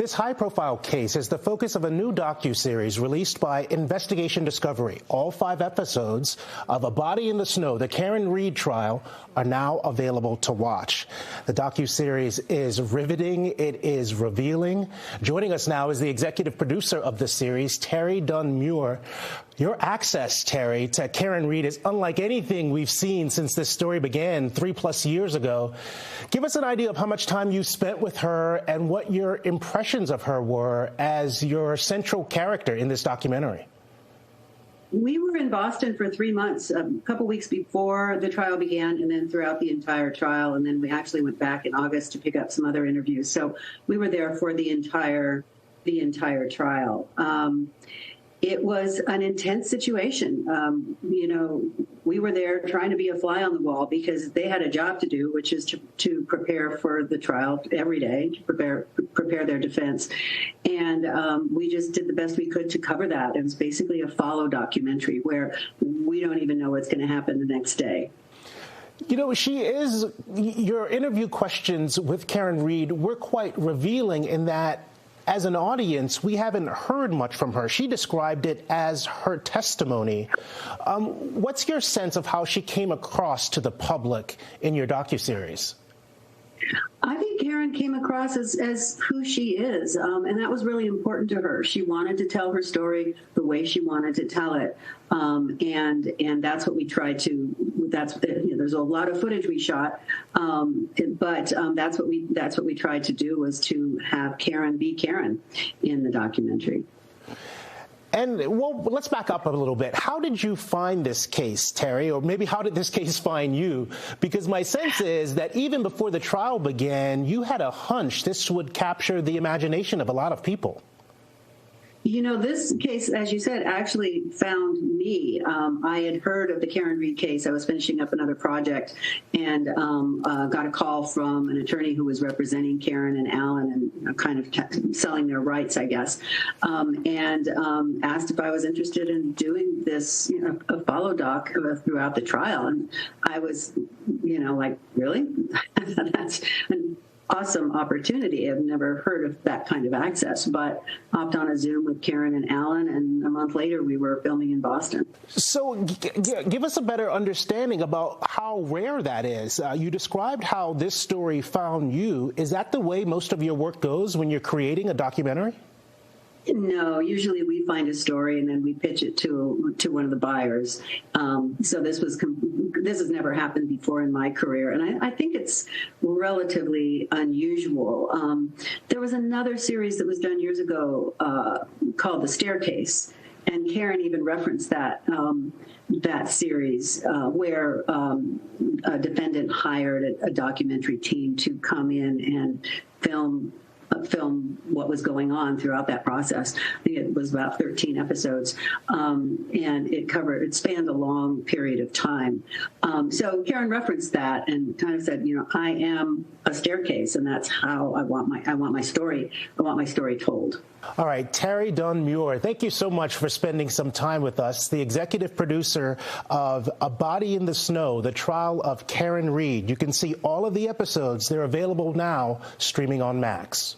This high-profile case is the focus of a new docuseries released by Investigation Discovery. All 5 episodes of A Body in the Snow, the Karen Read trial, are now available to watch. The docuseries is riveting. It is revealing. Joining us now is the executive producer of the series, Terry Dunn-Muir. Your access, Terry, to Karen Read is unlike anything we've seen since this story began 3+ years ago. Give us an idea of how much time you spent with her and what your impressions of her were as your central character in this documentary. We were in Boston for 3 months, a couple weeks before the trial began, and then throughout the entire trial. And then we actually went back in August to pick up some other interviews. So we were there for the entire trial. It was an intense situation. We were there trying to be a fly on the wall because they had a job to do, which is to prepare for the trial every day, to prepare their defense. And we just did the best we could to cover that. It was basically a follow documentary where we don't even know what's going to happen the next day. You know, your interview questions with Karen Read were quite revealing in that, as an audience, we haven't heard much from her. She described it as her testimony. What's your sense of how she came across to the public in your docuseries? I think Karen came across as who she is, and that was really important to her. She wanted to tell her story the way she wanted to tell it, and that's what we tried to. There's a lot of footage we shot, but that's what we tried to do, was to have Karen be Karen in the documentary. And, well, let's back up a little bit. How did you find this case, Terry? Or maybe how did this case find you? Because my sense is that even before the trial began, you had a hunch this would capture the imagination of a lot of people. You know, this case, as you said, actually found me. I had heard of the Karen Read case. I was finishing up another project and got a call from an attorney who was representing Karen and Alan and kind of selling their rights, I guess, and asked if I was interested in doing this, a follow doc throughout the trial. And I was, like, really? That's an awesome opportunity. I've never heard of that kind of access, but hopped on a Zoom with Karen and Alan, and a month later we were filming in Boston. So give us a better understanding about how rare that is. You described how this story found you. Is that the way most of your work goes when you're creating a documentary? No, usually we find a story and then we pitch it to one of the buyers. So this has never happened before in my career, and I think it's relatively unusual. There was another series that was done years ago called The Staircase, and Karen even referenced that series where a defendant hired a documentary team to come in and film what was going on throughout that process. I think it was about 13 episodes, and it spanned a long period of time. So Karen referenced that and kind of said, I am a staircase, and that's how I want my story told. All right, Terry Dunn-Muir, thank you so much for spending some time with us, the executive producer of A Body in the Snow, the trial of Karen Read. You can see all of the episodes. They're available now, streaming on Max.